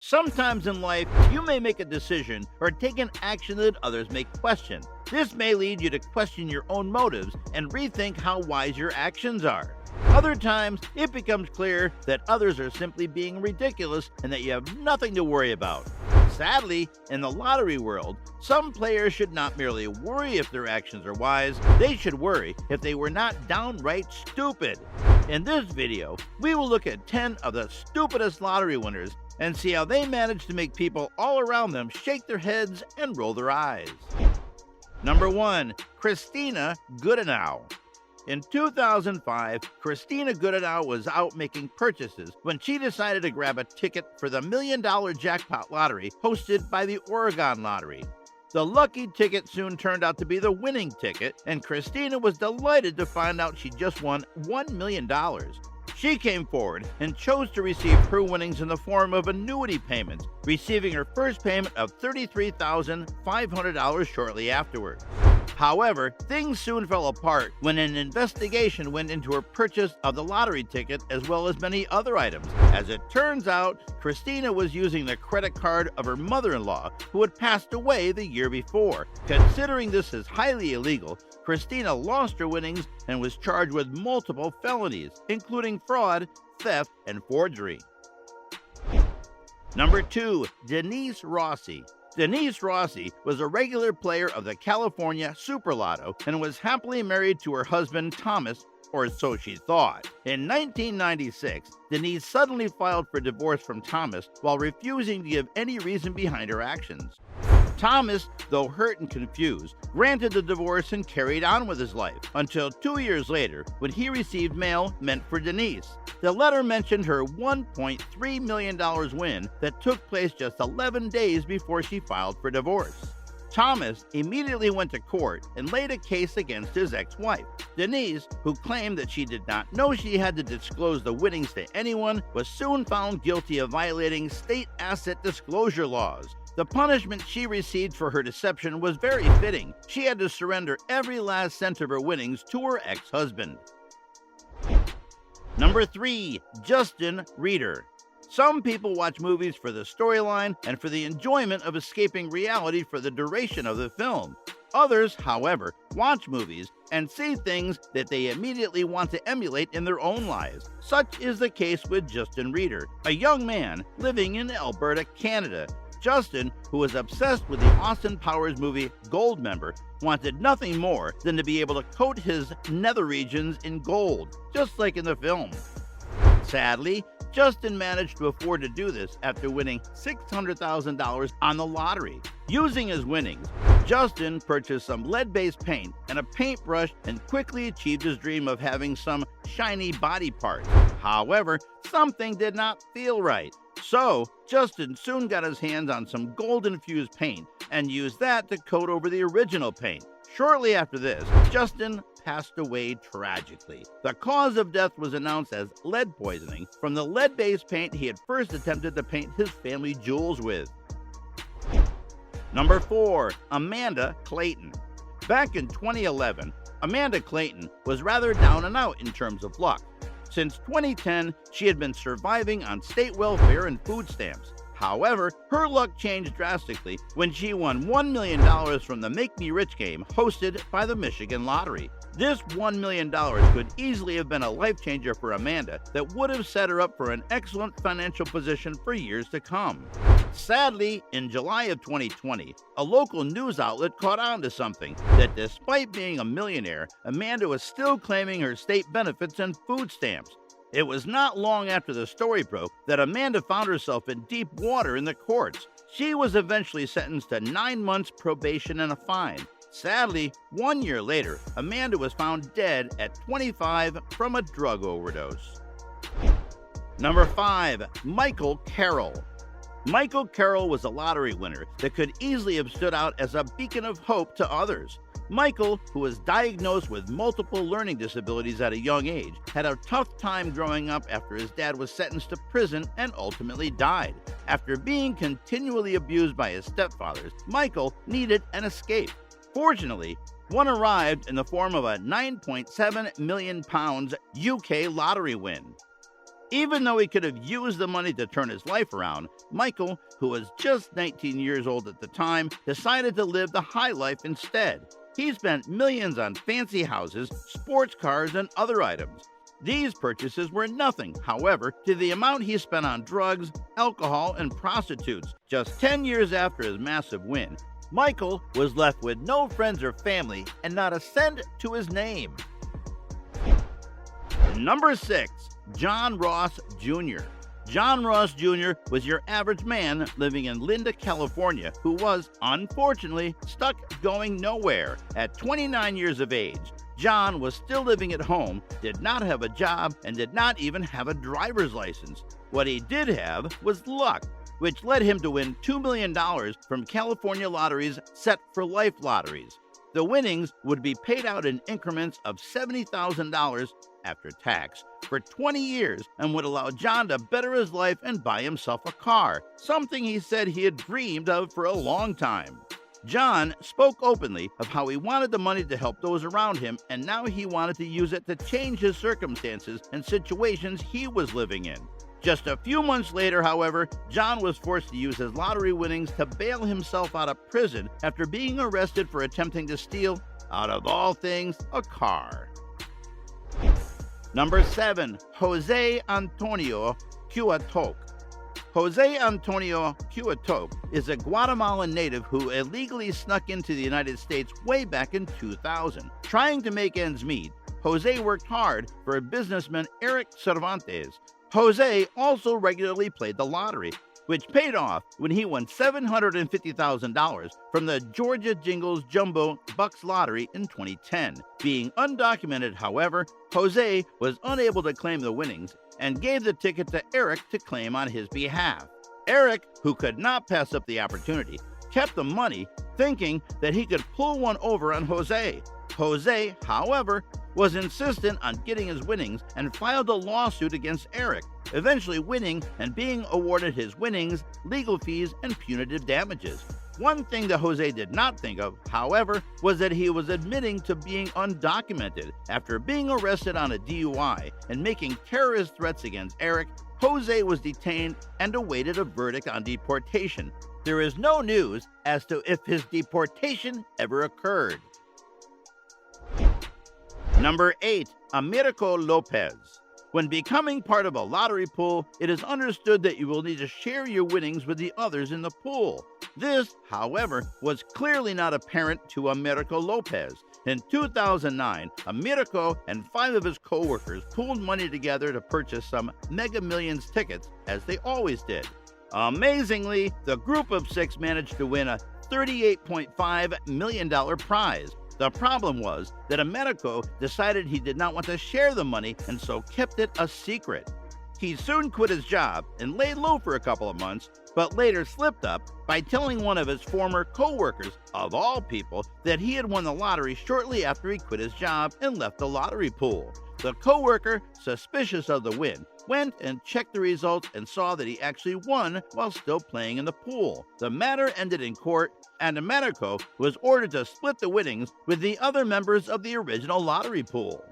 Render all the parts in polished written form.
Sometimes in life, you may make a decision or take an action that others may question. This may lead you to question your own motives and rethink how wise your actions are. Other times, it becomes clear that others are simply being ridiculous and that you have nothing to worry about. Sadly, in the lottery world, some players should not merely worry if their actions are wise, they should worry if they were not downright stupid. In this video, we will look at 10 of the stupidest lottery winners and see how they manage to make people all around them shake their heads and roll their eyes. Number 1. Christina Gooda. In 2005, Christina Gooda was out making purchases when she decided to grab a ticket for the $1 million jackpot lottery hosted by the Oregon Lottery. The lucky ticket soon turned out to be the winning ticket, and Christina was delighted to find out she just won $1 million. She came forward and chose to receive her winnings in the form of annuity payments, receiving her first payment of $33,500 shortly afterward. However, things soon fell apart when an investigation went into her purchase of the lottery ticket as well as many other items. As it turns out, Christina was using the credit card of her mother-in-law, who had passed away the year before. Considering this as highly illegal, Christina lost her winnings and was charged with multiple felonies, including fraud, theft, and forgery. Number 2. Denise Rossi. Denise Rossi was a regular player of the California Super Lotto and was happily married to her husband Thomas, or so she thought. In 1996, Denise suddenly filed for divorce from Thomas while refusing to give any reason behind her actions. Thomas, though hurt and confused, granted the divorce and carried on with his life, until 2 years later when he received mail meant for Denise. The letter mentioned her $1.3 million win that took place just 11 days before she filed for divorce. Thomas immediately went to court and laid a case against his ex-wife. Denise, who claimed that she did not know she had to disclose the winnings to anyone, was soon found guilty of violating state asset disclosure laws. The punishment she received for her deception was very fitting. She had to surrender every last cent of her winnings to her ex-husband. Number 3. Justin Reeder. Some people watch movies for the storyline and for the enjoyment of escaping reality for the duration of the film. Others, however, watch movies and see things that they immediately want to emulate in their own lives. Such is the case with Justin Reeder, a young man living in Alberta, Canada. Justin, who was obsessed with the Austin Powers movie Goldmember, wanted nothing more than to be able to coat his nether regions in gold, just like in the film. Sadly, Justin managed to afford to do this after winning $600,000 on the lottery. Using his winnings, Justin purchased some lead-based paint and a paintbrush and quickly achieved his dream of having some shiny body parts. However, something did not feel right. So, Justin soon got his hands on some gold-infused paint and used that to coat over the original paint. Shortly after this, Justin passed away tragically. The cause of death was announced as lead poisoning from the lead-based paint he had first attempted to paint his family jewels with. Number 4. Amanda Clayton. Back in 2011, Amanda Clayton was rather down and out in terms of luck. Since 2010, she had been surviving on state welfare and food stamps. However, her luck changed drastically when she won $1 million from the Make Me Rich game hosted by the Michigan Lottery. This $1 million could easily have been a life changer for Amanda that would have set her up for an excellent financial position for years to come. Sadly, in July of 2020, a local news outlet caught on to something, that despite being a millionaire, Amanda was still claiming her state benefits and food stamps. It was not long after the story broke that Amanda found herself in deep water in the courts. She was eventually sentenced to 9 months probation and a fine. Sadly, 1 year later, Amanda was found dead at 25 from a drug overdose. Number 5. Michael Carroll. Michael Carroll was a lottery winner that could easily have stood out as a beacon of hope to others. Michael, who was diagnosed with multiple learning disabilities at a young age, had a tough time growing up after his dad was sentenced to prison and ultimately died. After being continually abused by his stepfathers, Michael needed an escape. Fortunately, one arrived in the form of a £9.7 million UK lottery win. Even though he could have used the money to turn his life around, Michael, who was just 19 years old at the time, decided to live the high life instead. He spent millions on fancy houses, sports cars, and other items. These purchases were nothing, however, to the amount he spent on drugs, alcohol, and prostitutes. Just 10 years after his massive win, Michael was left with no friends or family and not a cent to his name. Number 6. John Ross Jr. John Ross Jr. was your average man living in Linda, California, who was, unfortunately, stuck going nowhere. At 29 years of age, John was still living at home, did not have a job, and did not even have a driver's license. What he did have was luck, which led him to win $2 million from California Lottery's Set for Life lotteries. The winnings would be paid out in increments of $70,000 after tax for 20 years and would allow John to better his life and buy himself a car, something he said he had dreamed of for a long time. John spoke openly of how he wanted the money to help those around him, and now he wanted to use it to change his circumstances and situations he was living in. Just a few months later, however, John was forced to use his lottery winnings to bail himself out of prison after being arrested for attempting to steal, out of all things, a car. Number 7. Jose Antonio Cuotok. Jose Antonio Cuotok is a Guatemalan native who illegally snuck into the United States way back in 2000. Trying to make ends meet, Jose worked hard for businessman Eric Cervantes. Jose also regularly played the lottery, which paid off when he won $750,000 from the Georgia Jingles Jumbo Bucks Lottery in 2010. Being undocumented, however, Jose was unable to claim the winnings and gave the ticket to Eric to claim on his behalf. Eric, who could not pass up the opportunity, kept the money, thinking that he could pull one over on Jose. Jose, however, was insistent on getting his winnings and filed a lawsuit against Eric, eventually winning and being awarded his winnings, legal fees, and punitive damages. One thing that Jose did not think of, however, was that he was admitting to being undocumented. After being arrested on a DUI and making terrorist threats against Eric, Jose was detained and awaited a verdict on deportation. There is no news as to if his deportation ever occurred. Number 8. Armando Lopez. When becoming part of a lottery pool, it is understood that you will need to share your winnings with the others in the pool. This, however, was clearly not apparent to Armando Lopez. In 2009, Armando and 5 of his co-workers pooled money together to purchase some Mega Millions tickets, as they always did. Amazingly, the group of 6 managed to win a $38.5 million prize. The problem was that Armando decided he did not want to share the money and so kept it a secret. He soon quit his job and laid low for a couple of months, but later slipped up by telling one of his former co-workers, of all people, that he had won the lottery shortly after he quit his job and left the lottery pool. The co-worker, suspicious of the win, went and checked the results and saw that he actually won while still playing in the pool. The matter ended in court, and Armando was ordered to split the winnings with the other members of the original lottery pool.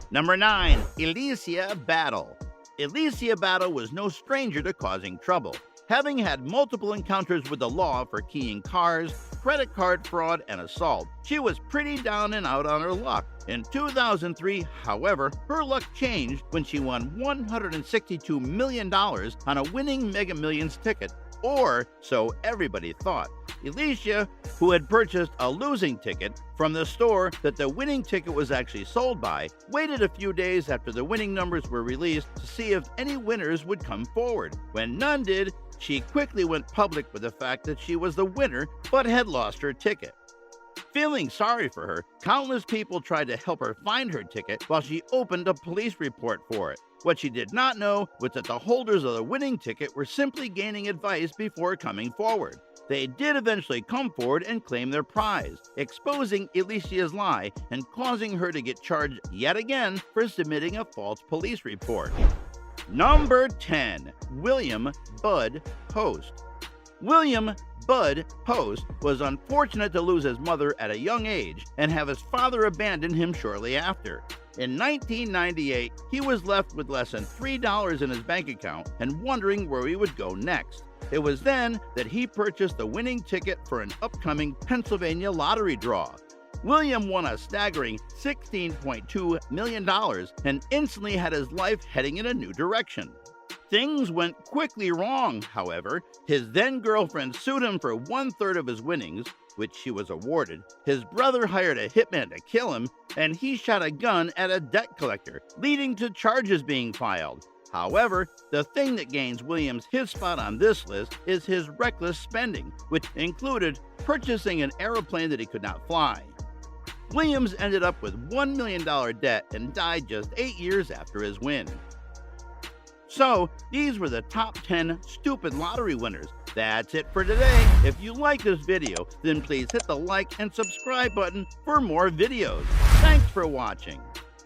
Number 9. Elysia Battle. Elysia Battle was no stranger to causing trouble. Having had multiple encounters with the law for keying cars, credit card fraud, and assault, she was pretty down and out on her luck. In 2003, however, her luck changed when she won $162 million on a winning Mega Millions ticket, or so everybody thought. Elysia, who had purchased a losing ticket from the store that the winning ticket was actually sold by, waited a few days after the winning numbers were released to see if any winners would come forward. When none did, she quickly went public with the fact that she was the winner but had lost her ticket. Feeling sorry for her, countless people tried to help her find her ticket while she opened a police report for it. What she did not know was that the holders of the winning ticket were simply gaining advice before coming forward. They did eventually come forward and claim their prize, exposing Elysia's lie and causing her to get charged yet again for submitting a false police report. Number 10. William Bud Post. William Bud Post was unfortunate to lose his mother at a young age and have his father abandon him shortly after. In 1998, he was left with less than $3 in his bank account and wondering where he would go next. It was then that he purchased the winning ticket for an upcoming Pennsylvania lottery draw. William won a staggering $16.2 million and instantly had his life heading in a new direction. Things went quickly wrong, however. His then-girlfriend sued him for 1/3 of his winnings, which she was awarded. His brother hired a hitman to kill him, and he shot a gun at a debt collector, leading to charges being filed. However, the thing that gains Williams his spot on this list is his reckless spending, which included purchasing an airplane that he could not fly. Williams ended up with $1 million debt and died just 8 years after his win. So, these were the top 10 stupid lottery winners. That's it for today. If you like this video, then please hit the like and subscribe button for more videos. Thanks for watching.